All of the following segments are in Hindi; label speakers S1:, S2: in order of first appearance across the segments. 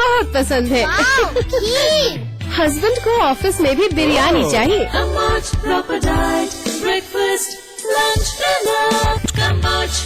S1: बहुत पसंद है। हस्बैंड को ऑफिस में भी बिरयानी चाहिए।
S2: Kamboj proper diet, breakfast, lunch, dinner. Kamboj.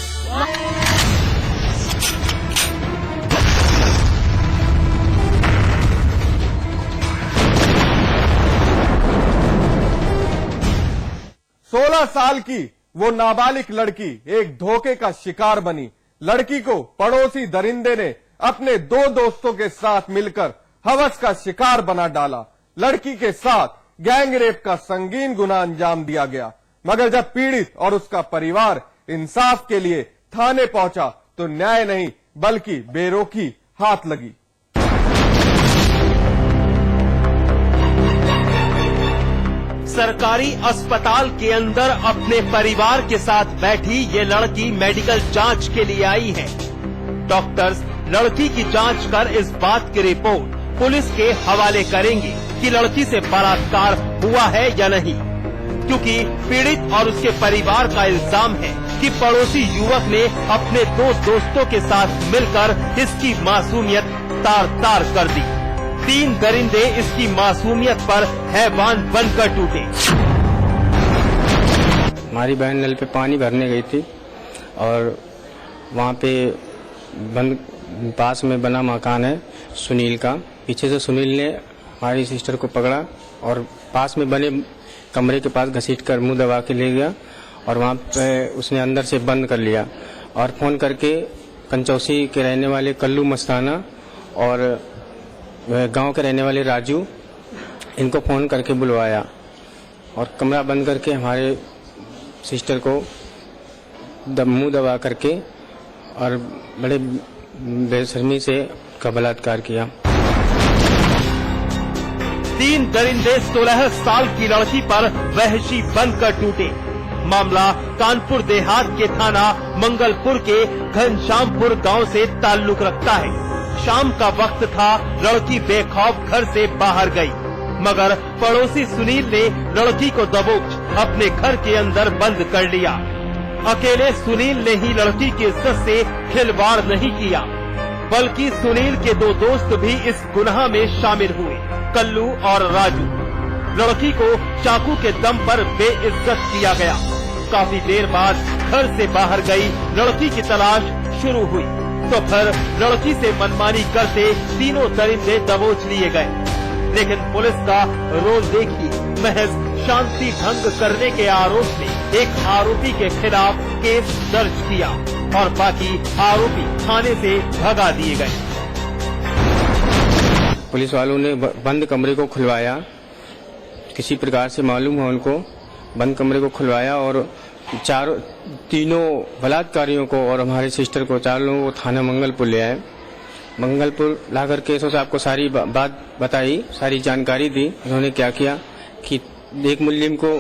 S3: 16 साल की वो नाबालिग लड़की एक धोखे का शिकार बनी। लड़की को पड़ोसी दरिंदे ने अपने 2 दोस्तों के साथ मिलकर हवस का शिकार बना डाला। लड़की के साथ गैंग रेप का संगीन गुनाह अंजाम दिया गया, मगर जब पीड़ित और उसका परिवार इंसाफ के लिए थाने पहुंचा तो न्याय नहीं बल्कि बेरोकी हाथ लगी।
S4: सरकारी अस्पताल के अंदर अपने परिवार के साथ बैठी ये लड़की मेडिकल जांच के लिए आई है। डॉक्टर्स लड़की की जांच कर इस बात की रिपोर्ट पुलिस के हवाले करेंगे कि लड़की से बलात्कार हुआ है या नहीं, क्योंकि पीड़ित और उसके परिवार का इल्जाम है कि पड़ोसी युवक ने अपने 2 दोस्तों के साथ मिलकर इसकी मासूमियत तार तार कर दी। 3 दरिंदे इसकी मासूमियत पर हैवान बनकर टूटे।
S5: हमारी बहन नल पे पानी भरने गई थी और वहाँ पे पास में बना मकान है सुनील का। पीछे से सुनील ने हमारी सिस्टर को पकड़ा और पास में बने कमरे के पास घसीटकर मुंह दबा के ले गया और वहाँ पे उसने अंदर से बंद कर लिया और फोन करके कंचौसी के रहने वाले कल्लू मस्ताना और गांव के रहने वाले राजू, इनको फोन करके बुलवाया और कमरा बंद करके हमारे सिस्टर को मुंह दबा करके और बड़े बेशर्मी से का बलात्कार किया।
S4: 3 दरिंदे 16 साल की लड़की पर वहशी बनकर टूटे। मामला कानपुर देहात के थाना मंगलपुर के घनश्यामपुर गांव से ताल्लुक रखता है। शाम का वक्त था, लड़की बेखौफ घर से बाहर गई, मगर पड़ोसी सुनील ने लड़की को दबोच अपने घर के अंदर बंद कर लिया। अकेले सुनील ने ही लड़की की इज्जत से खिलवाड़ नहीं किया, बल्कि सुनील के 2 दोस्त भी इस गुनाह में शामिल हुए, कल्लू और राजू। लड़की को चाकू के दम पर बेइज्जत किया गया। काफी देर बाद घर से बाहर गई लड़की की तलाश शुरू हुई तो फिर लड़की से मनमानी करते 3 दरिंदे दबोच लिए गए। लेकिन पुलिस का रोल देखिए, महज शांति भंग करने के आरोप में एक आरोपी के खिलाफ केस दर्ज किया और बाकी आरोपी थाने से भगा दिए गए।
S5: पुलिस वालों ने बंद कमरे को खुलवाया, किसी प्रकार से मालूम है उनको, बंद कमरे को खुलवाया और 3 बलात्कारियों को और हमारे सिस्टर को 4 लोगों को थाना मंगलपुर ले आए। मंगलपुर ला करके एसओ साहब को सारी बात बताई, सारी जानकारी दी। उन्होंने क्या किया कि एक मुल्जिम को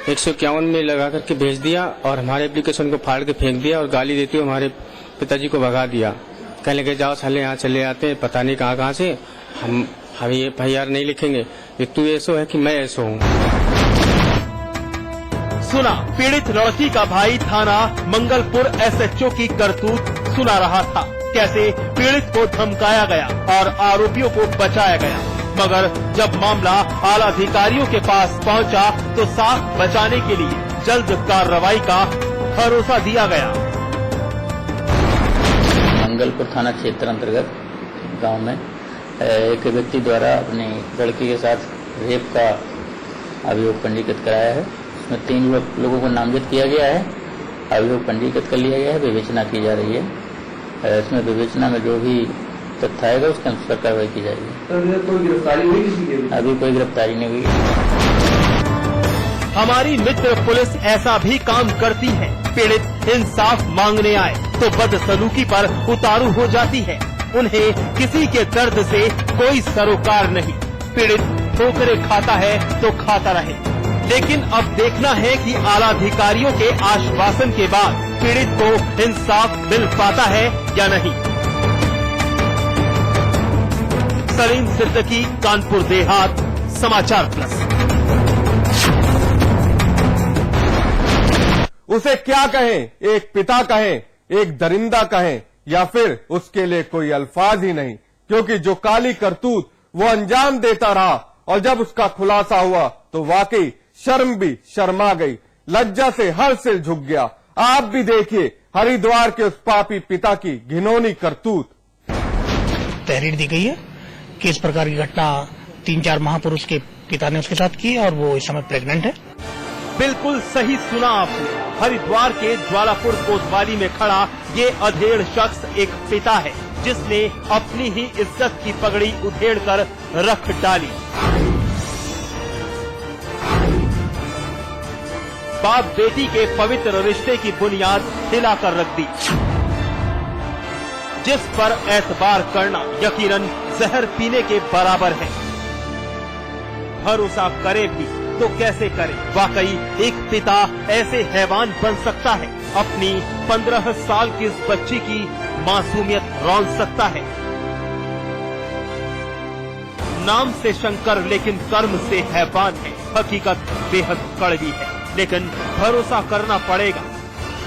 S5: 151 में लगा करके भेज दिया और हमारे एप्लीकेशन को फाड़ के फेंक दिया और गाली देते हुए हमारे पिताजी को भगा दिया। कहने लगे जाओ साले यहाँ चले आते हैं, पता नहीं कहाँ से, हम ये FIR नहीं लिखेंगे, तू ऐसो है कि मैं ऐसो हूँ।
S4: सुना पीड़ित लड़की का भाई थाना मंगलपुर SHO की करतूत सुना रहा था, कैसे पीड़ित को धमकाया गया और आरोपियों को बचाया गया, मगर जब मामला आला अधिकारियों के पास पहुंचा तो साथ बचाने के लिए जल्द कार्रवाई का भरोसा दिया गया।
S6: मंगलपुर थाना क्षेत्र अंतर्गत गांव में एक व्यक्ति द्वारा अपनी लड़की के साथ रेप का अभियोग पंजीकृत कराया है। इसमें 3 लोगों को नामजद किया गया है, अभियोग पंजीकृत कर लिया गया है, विवेचना की जा रही है। इसमें विवेचना में जो भी तथ्य आएगा उसके अनुसार कार्रवाई की जाएगी।
S7: कोई गिरफ्तारी हुई किसी की?
S6: अभी कोई गिरफ्तारी नहीं हुई।
S4: हमारी मित्र पुलिस ऐसा भी काम करती है, पीड़ित इंसाफ मांगने आए तो बदसलूकी पर उतारू हो जाती है। उन्हें किसी के दर्द से कोई सरोकार नहीं। पीड़ित ठोकरें खाता है तो खाता रहे, लेकिन अब देखना है कि आला अधिकारियों के आश्वासन के बाद पीड़ित को इंसाफ मिल पाता है या नहीं। सलीम सिद्दीकी, कानपुर देहात, समाचार प्लस।
S3: उसे क्या कहें, एक पिता कहें, एक दरिंदा कहें या फिर उसके लिए कोई अल्फाज ही नहीं, क्योंकि जो काली करतूत वो अंजाम देता रहा और जब उसका खुलासा हुआ तो वाकई शर्म भी शर्मा गई, लज्जा से हर सिर झुक गया। आप भी देखिए हरिद्वार के उस पापी पिता की घिनौनी करतूत।
S7: तहरीर दी गई है कि इस प्रकार की घटना 3-4 महापुरुष के पिता ने उसके साथ की है और वो इस समय प्रेग्नेंट है।
S4: बिल्कुल सही सुना आपने। हरिद्वार के ज्वालापुर कोतवाली में खड़ा ये अधेड़ शख्स एक पिता है जिसने अपनी ही इज्जत की पगड़ी उधेड़कर रख डाली। बाप बेटी के पवित्र रिश्ते की बुनियाद हिलाकर रख दी, जिस पर एतबार करना यकीनन जहर पीने के बराबर है। भरोसा करे भी तो कैसे करे? वाकई एक पिता ऐसे हैवान बन सकता है? अपनी 15 साल की इस बच्ची की मासूमियत रौंद सकता है? नाम से शंकर लेकिन कर्म से हैवान है। हकीकत बेहद कड़वी है लेकिन भरोसा करना पड़ेगा,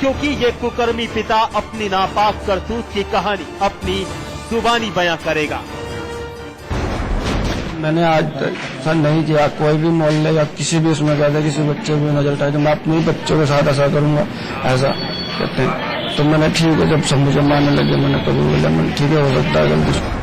S4: क्योंकि ये कुकर्मी पिता अपनी नापाक करतूत की कहानी अपनी जुबानी बयां करेगा।
S8: मैंने आज तक नहीं किया, कोई भी मोहल्ले या किसी भी उसमें कहते किसी बच्चे को नजर उठाए तो मैं अपने ही बच्चों के साथ ऐसा करूंगा, ऐसा कहते हैं। तो मैंने ठीक है, जब सब मुझे मारने लगे मैंने कबूल बोला, मैंने ठीक है हो सकता है गलती।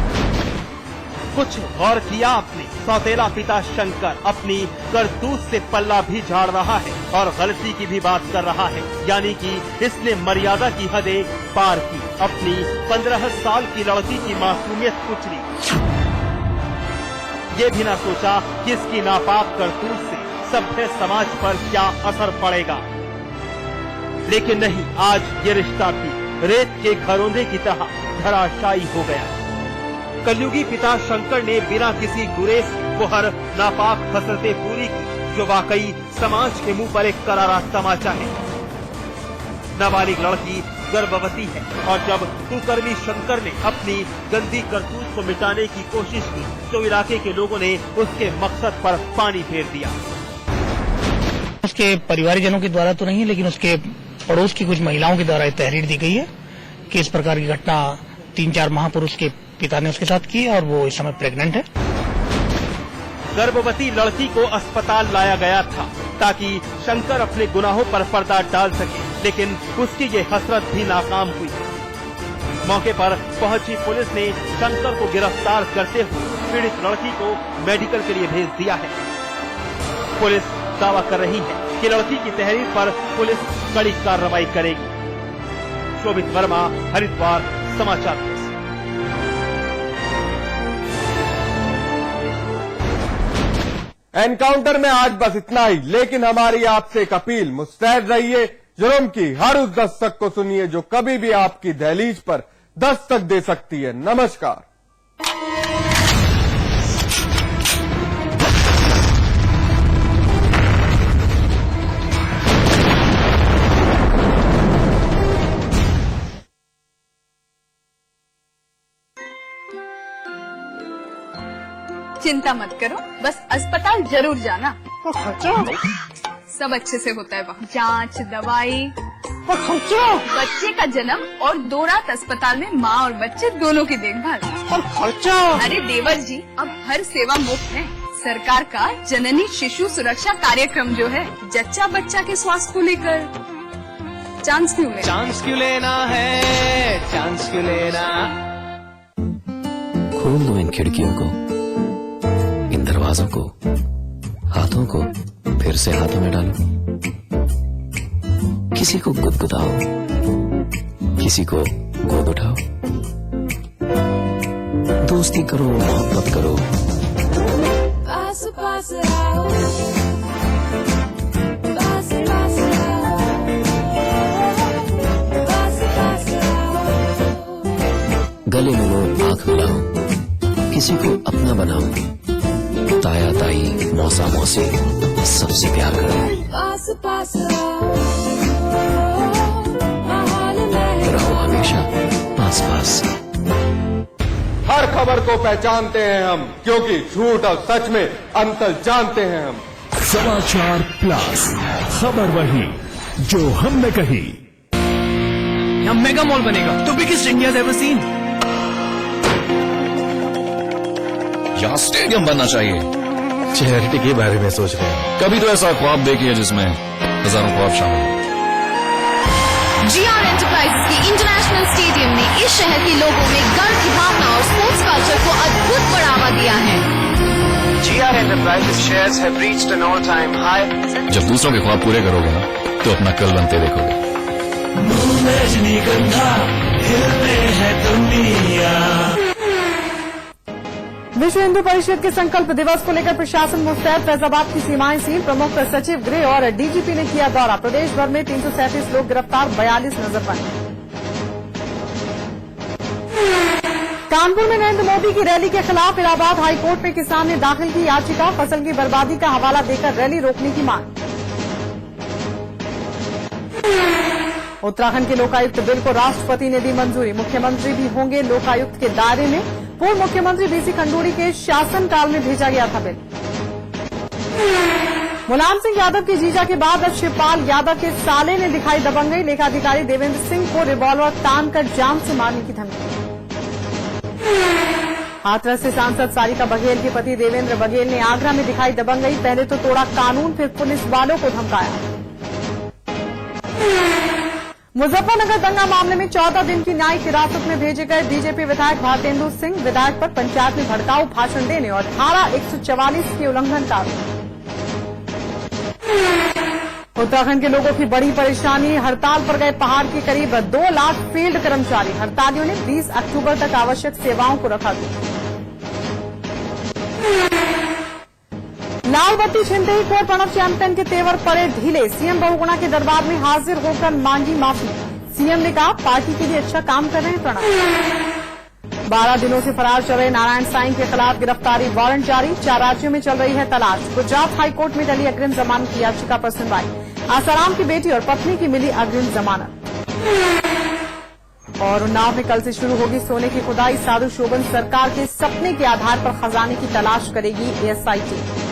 S4: कुछ गौर किया आपने? सौतेला पिता शंकर अपनी करतूत से पल्ला भी झाड़ रहा है और गलती की भी बात कर रहा है, यानी कि इसने मर्यादा की हदें पार की, अपनी 15 साल की लड़की की मासूमियत कुचली। ये भी ना सोचा कि इसकी नापाक करतूत से सभ्य समाज पर क्या असर पड़ेगा। लेकिन नहीं, आज ये रिश्ता भी रेत के घरौंदे की तरह धराशायी हो गया। कलयुगी पिता शंकर ने बिना किसी गुरेज को हर नापाक हसरतें पूरी की, जो वाकई समाज के मुंह पर एक करारा तमाचा है। नाबालिग लड़की गर्भवती है और जब कुकर्मी शंकर ने अपनी गंदी करतूत को मिटाने की कोशिश की तो इलाके के लोगों ने उसके मकसद पर पानी फेर दिया।
S7: उसके परिवारजनों के द्वारा तो नहीं, लेकिन उसके पड़ोस की कुछ महिलाओं के द्वारा तहरीर दी गई है कि इस प्रकार की घटना 3-4 महापुरुष के पिता ने उसके साथ की है और वो इस समय प्रेग्नेंट है।
S4: गर्भवती लड़की को अस्पताल लाया गया था ताकि शंकर अपने गुनाहों पर पर्दा डाल सके, लेकिन उसकी ये हसरत भी नाकाम हुई। मौके पर पहुंची पुलिस ने शंकर को गिरफ्तार करते हुए पीड़ित लड़की को मेडिकल के लिए भेज दिया है। पुलिस दावा कर रही है कि लड़की की तहरीर पर पुलिस कड़ी कार्रवाई करेगी। शोभित वर्मा, हरिद्वार समाचार।
S3: एनकाउंटर में आज बस इतना ही, लेकिन हमारी आपसे एक अपील, मुस्तैद रहिए। जुर्म की हर उस दस्तक को सुनिए जो कभी भी आपकी दहलीज पर दस्तक दे सकती है। नमस्कार।
S1: चिंता मत करो, बस अस्पताल जरूर जाना। सब अच्छे से होता है वहाँ, जांच, दवाई, बच्चे का जन्म और 2 रात अस्पताल में माँ और बच्चे दोनों की देखभाल। अरे देवर जी, अब हर सेवा मुफ्त है। सरकार का जननी शिशु सुरक्षा कार्यक्रम जो है, जच्चा बच्चा के स्वास्थ्य को लेकर चांस क्यों लेना?
S5: चांस क्यों लेना है, चांस क्यों लेना।
S9: खोल दो इन खिड़कियों को, इन दरवाजों को, हाथों को फिर से हाथों में डालो। किसी को गुदगुदाओ, किसी को गोद उठाओ। दोस्ती करो, मोहब्बत करो।
S2: पास पास आओ, पास पास आओ, पास पास आओ।
S9: गले मिलो, आंख मिलाओ, किसी को अपना बनाओ। ताया ताई, मौसा मौसी, सबसे प्यार करो।
S2: पास पास आओ,
S9: रहो हमेशा पास पास।
S3: हर खबर को पहचानते हैं हम, क्योंकि झूठ और सच में अंतर जानते हैं हम।
S10: समाचार प्लस, खबर वही जो हमने कही।
S5: यहाँ मेगा मॉल बनेगा, तो बिगेस्ट इंडिया एवर सीन।
S11: यहाँ स्टेडियम बनना चाहिए। चैरिटी के बारे में सोच रहे हैं। कभी तो ऐसा ख्वाब देखिए जिसमें हजारों ख्वाब शामिल हो।
S12: GR एंटरप्राइजेज के इंटरनेशनल स्टेडियम ने इस शहर के लोगों में गर्व की भावना और स्पोर्ट्स कल्चर को अद्भुत बढ़ावा दिया है।
S13: GR enterprises shares have reached N all time high.
S11: जब दूसरों के ख्वाब पूरे करोगे ना तो अपना कल बनते देखोगे।
S14: विश्व हिंदू परिषद के संकल्प दिवस को लेकर प्रशासन मुस्तैद, फैजाबाद की सीमाएं सील। प्रमुख सचिव गृह और डीजीपी ने किया दौरा। प्रदेश भर में 337 लोग गिरफ्तार, 42 नजरबंद। कानपुर में नरेंद्र मोदी की रैली के खिलाफ इलाहाबाद हाईकोर्ट में किसान ने दाखिल की याचिका। फसल की बर्बादी का हवाला देकर रैली रोकने की मांग। उत्तराखंड के लोकायुक्त बिल को राष्ट्रपति ने दी मंजूरी। मुख्यमंत्री भी होंगे लोकायुक्त के दायरे में। पूर्व मुख्यमंत्री बीसी खंडूरी के शासनकाल में भेजा गया था बिल। मुलायम सिंह यादव की जीजा के बाद अब शिवपाल यादव के साले ने दिखाई दबंगई। लेखाधिकारी देवेंद्र सिंह को रिवॉल्वर तानकर जान से मारने की धमकी। हाथरस से सांसद सारिका बघेल के पति देवेंद्र बघेल ने आगरा में दिखाई दबंगई। पहले तो तोड़ा कानून, फिर पुलिस वालों को धमकाया। मुजफ्फरनगर दंगा मामले में 14 दिन की न्यायिक हिरासत में भेजे गए बीजेपी विधायक भारतेंदु सिंह। विधायक पर पंचायत में भड़काऊ भाषण देने और धारा 144 के उल्लंघन का आरोप। उत्तराखंड के लोगों की बड़ी परेशानी। हड़ताल पर गए पहाड़ के करीब 2 लाख फील्ड कर्मचारी। हड़तालियों ने 20 अक्टूबर तक आवश्यक सेवाओं को रखा गया। लाल बत्ती छिनते ही कोर प्रणब चैंपियन के तेवर पड़े ढीले। सीएम बहुगुणा के दरबार में हाजिर होकर मांगी माफी। सीएम ने कहा पार्टी के लिए अच्छा काम कर रहे हैं प्रणब। 12 दिनों से फरार चल रहे नारायण साईं के खिलाफ गिरफ्तारी वारंट जारी। 4 राज्यों में चल रही है तलाश। गुजरात हाईकोर्ट में टली अग्रिम जमानत की याचिका पर सुनवाई। आसाराम की बेटी और पत्नी की मिली अग्रिम जमानत। और उन्नाव में कल से शुरू होगी सोने की खुदाई। साधु शोभन सरकार के सपने के आधार पर खजाने की तलाश करेगी एएसआईटी।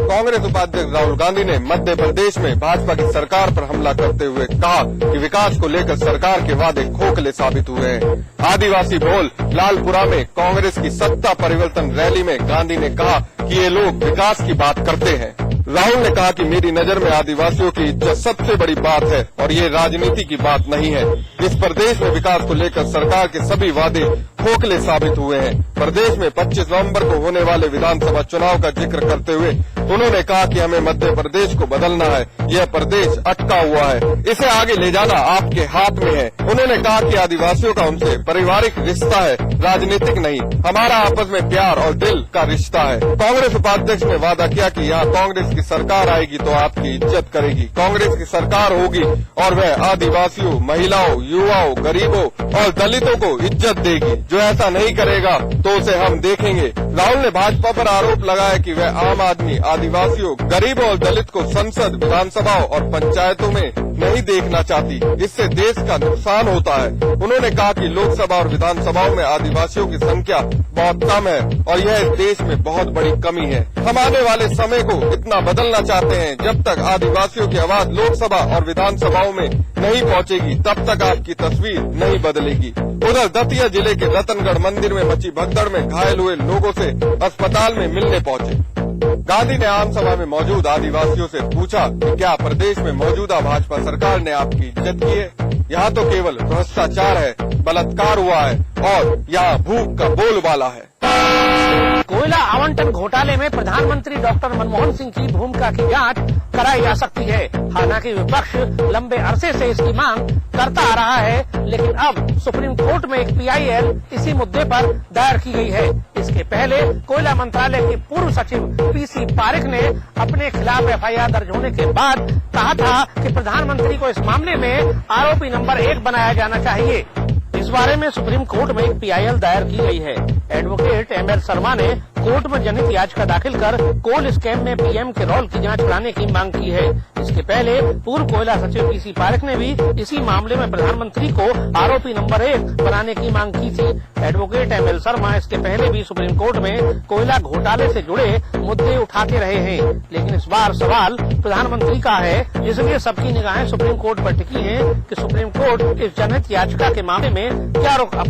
S3: कांग्रेस उपाध्यक्ष राहुल गांधी ने मध्य प्रदेश में भाजपा की सरकार पर हमला करते हुए कहा कि विकास को लेकर सरकार के वादे खोखले साबित हुए हैं। आदिवासी बहुल लालपुरा में कांग्रेस की सत्ता परिवर्तन रैली में गांधी ने कहा कि ये लोग विकास की बात करते हैं। राहुल ने कहा कि मेरी नजर में आदिवासियों की इज्जत सबसे बड़ी बात है और ये राजनीति की बात नहीं है। इस प्रदेश में विकास को लेकर सरकार के सभी वादे खोखले साबित हुए हैं। प्रदेश में 25 नवंबर को होने वाले विधानसभा चुनाव का जिक्र करते हुए उन्होंने कहा कि हमें मध्य प्रदेश को बदलना है। यह प्रदेश अटका हुआ है, इसे आगे ले जाना आपके हाथ में है। उन्होंने कहा कि आदिवासियों का उनसे पारिवारिक रिश्ता है, राजनीतिक नहीं। हमारा आपस में प्यार और दिल का रिश्ता है। कांग्रेस उपाध्यक्ष ने वादा किया कि यहाँ कांग्रेस की सरकार आएगी तो आपकी इज्जत करेगी। कांग्रेस की सरकार होगी और वह आदिवासियों, महिलाओं, युवाओं, गरीबों और दलितों को इज्जत देगी। जो ऐसा नहीं करेगा तो उसे हम देखेंगे। राहुल ने भाजपा पर आरोप लगाया कि वह आम आदमी, आदिवासियों, गरीबों और दलित को संसद, विधानसभाओं और पंचायतों में नहीं देखना चाहती। इससे देश का नुकसान होता है। उन्होंने कहा कि लोकसभा और विधानसभाओं में आदिवासियों की संख्या बहुत कम है और यह इस देश में बहुत बड़ी कमी है। हम आने वाले समय को इतना बदलना चाहते हैं। जब तक आदिवासियों की आवाज लोकसभा और विधानसभाओं में नहीं पहुंचेगी तब तक आपकी तस्वीर नहीं बदलेगी। उधर दतिया जिले के रतनगढ़ मंदिर में मची भगदड़ में घायल हुए लोगों से अस्पताल में मिलने पहुंचे। गांधी ने आम सभा में मौजूद आदिवासियों से पूछा कि क्या प्रदेश में मौजूदा भाजपा सरकार ने आपकी इज्जत की है? यहाँ तो केवल भ्रष्टाचार है, बलात्कार हुआ है और यहाँ भूख का बोलबाला है।
S7: कोयला आवंटन घोटाले में प्रधानमंत्री डॉक्टर मनमोहन सिंह की भूमिका की जांच कराई जा सकती है। हालांकि विपक्ष लंबे अरसे से इसकी मांग करता आ रहा है, लेकिन अब सुप्रीम कोर्ट में एक PIL इसी मुद्दे पर दायर की गई है। इसके पहले कोयला मंत्रालय के पूर्व सचिव PC पारेख ने अपने खिलाफ FIR दर्ज होने के बाद कहा था कि प्रधानमंत्री को इस मामले में आरोपी नंबर 1 बनाया जाना चाहिए। इस बारे में सुप्रीम कोर्ट में एक PIL दायर की गई है। एडवोकेट ML शर्मा ने कोर्ट में जनहित याचिका दाखिल कर कोल स्कैम में पीएम के रोल की जांच कराने की मांग की है। इसके पहले पूर्व कोयला सचिव पीसी पारेख ने भी इसी मामले में प्रधानमंत्री को आरोपी नंबर 1 बनाने की मांग की थी। एडवोकेट ML शर्मा इसके पहले भी सुप्रीम कोर्ट में कोयला घोटाले से जुड़े मुद्दे उठाते रहे हैं, लेकिन इस बार सवाल प्रधानमंत्री का है, इसलिए सबकी निगाहें सुप्रीम कोर्ट पर टिकी हैं कि सुप्रीम कोर्ट इस जनहित याचिका के मामले में क्या रुख